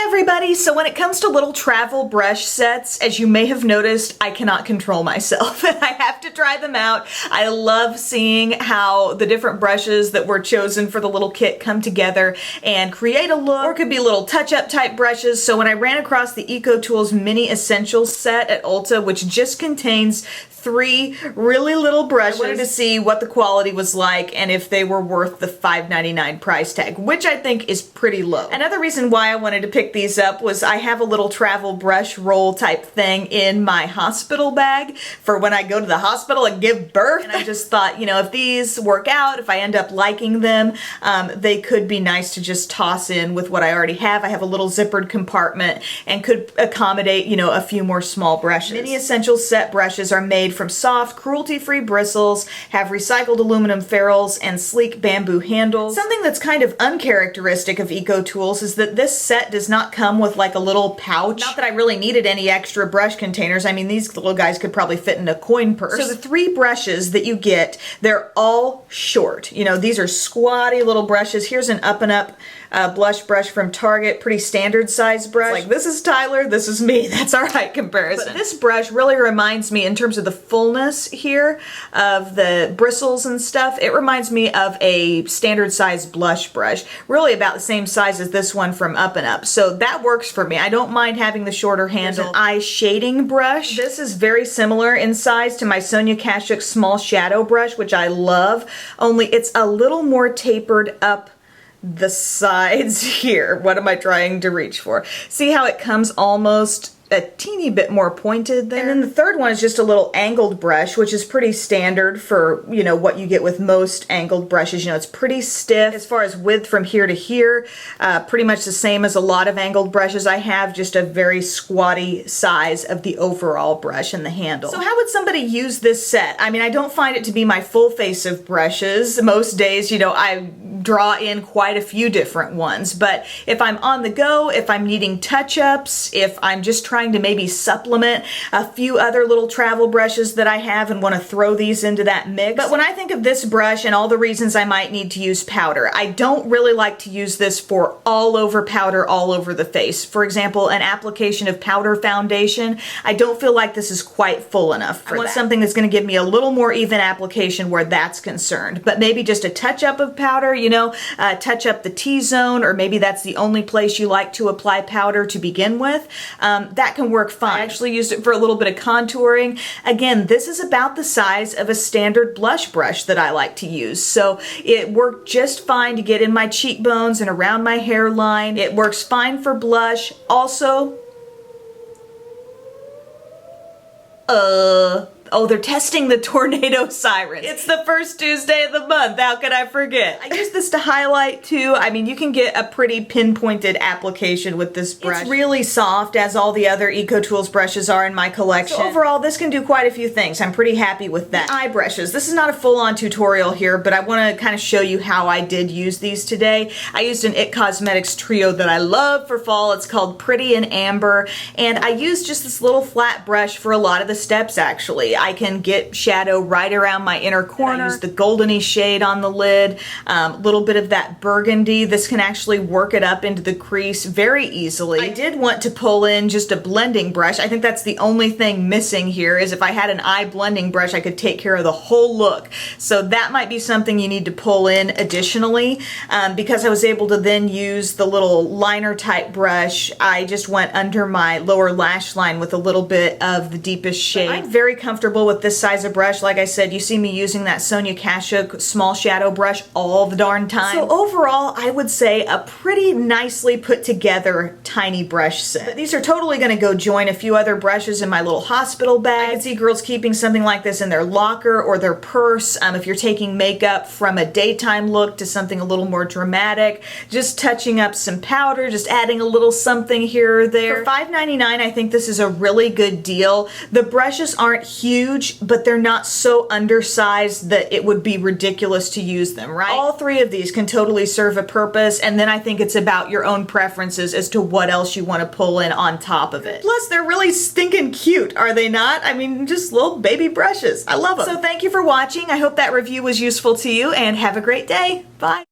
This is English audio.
everybody! So when it comes to little travel brush sets, as you may have noticed, I cannot control myself and I have to try them out. I love seeing how the different brushes that were chosen for the little kit come together and create a look, or it could be little touch-up type brushes. So when I ran across the EcoTools Mini Essentials set at Ulta, which just contains 3 really little brushes, I wanted to see what the quality was like and if they were worth the $5.99 price tag, which I think is pretty low. Another reason why I wanted to pick these up was I have a little travel brush roll type thing in my hospital bag for when I go to the hospital and give birth. And I just thought, you know, if these work out, if I end up liking them, they could be nice to just toss in with what I already have. I have a little zippered compartment and could accommodate, you know, a few more small brushes. Mini Essentials set brushes are made from soft, cruelty-free bristles, have recycled aluminum ferrules, and sleek bamboo handles. Something that's kind of uncharacteristic of EcoTools is that this set does not come with like a little pouch. Not that I really needed any extra brush containers. I mean, these little guys could probably fit in a coin purse. So the 3 brushes that you get, they're all short. You know, these are Squatty little brushes. Here's an Up and Up blush brush from Target, pretty standard size brush. Like, this is Tyler, this is me. That's our height comparison. But this brush really reminds me, in terms of the fullness here of the bristles and stuff, it reminds me of a standard size blush brush. Really about the same size as this one from Up and Up. So that works for me. I don't mind having the shorter handle. There's an eye shading brush. This is very similar in size to my Sonia Kashuk small shadow brush, which I love, only it's a little more tapered up the sides here. What am I trying to reach for? See how it comes almost a teeny bit more pointed there? And then the third one is just a little angled brush, which is pretty standard for, you know, what you get with most angled brushes. You know, it's pretty stiff as far as width from here to here. Pretty much the same as a lot of angled brushes I have, just a very squatty size of the overall brush and the handle. So how would somebody use this set? I mean, I don't find it to be my full face of brushes. Most days, you know, I draw in quite a few different ones, but if I'm on the go, if I'm needing touch-ups, if I'm just trying to maybe supplement a few other little travel brushes that I have and want to throw these into that mix. But when I think of this brush and all the reasons I might need to use powder, I don't really like to use this for all over powder all over the face. For example, an application of powder foundation, I don't feel like this is quite full enough for that. I want something that's going to give me a little more even application where that's concerned, but maybe just a touch-up of powder, you know, touch up the T-zone, or maybe that's the only place you like to apply powder to begin with. That can work fine. I actually used it for a little bit of contouring. Again, this is about the size of a standard blush brush that I like to use, so it worked just fine to get in my cheekbones and around my hairline. It works fine for blush. Also, oh, they're testing the tornado sirens. It's the first Tuesday of the month. How could I forget? I use this to highlight too. I mean, you can get a pretty pinpointed application with this brush. It's really soft, as all the other EcoTools brushes are in my collection. So overall, this can do quite a few things. I'm pretty happy with that. The eye brushes. This is not a full-on tutorial here, but I want to kind of show you how I did use these today. I used an IT Cosmetics trio that I love for fall. It's called Pretty in Amber, and I used just this little flat brush for a lot of the steps, actually. I can get shadow right around my inner corner. I use the goldeny shade on the lid, a little bit of that burgundy. This can actually work it up into the crease very easily. I did want to pull in just a blending brush. I think that's the only thing missing here, is if I had an eye blending brush, I could take care of the whole look. So that might be something you need to pull in additionally. Because I was able to then use the little liner type brush, I just went under my lower lash line with a little bit of the deepest shade. I'm very comfortable with this size of brush. Like I said, you see me using that Sonia Kashuk small shadow brush all the darn time. So overall, I would say a pretty nicely put together tiny brush set. But these are totally going to go join a few other brushes in my little hospital bag. I can see girls keeping something like this in their locker or their purse. If you're taking makeup from a daytime look to something a little more dramatic, just touching up some powder, just adding a little something here or there. For $5.99, I think this is a really good deal. The brushes aren't huge, but they're not so undersized that it would be ridiculous to use them, right? All 3 of these can totally serve a purpose, and then I think it's about your own preferences as to what else you want to pull in on top of it. Plus, they're really stinking cute, are they not? I mean, just little baby brushes. I love them. So thank you for watching. I hope that review was useful to you, and have a great day. Bye.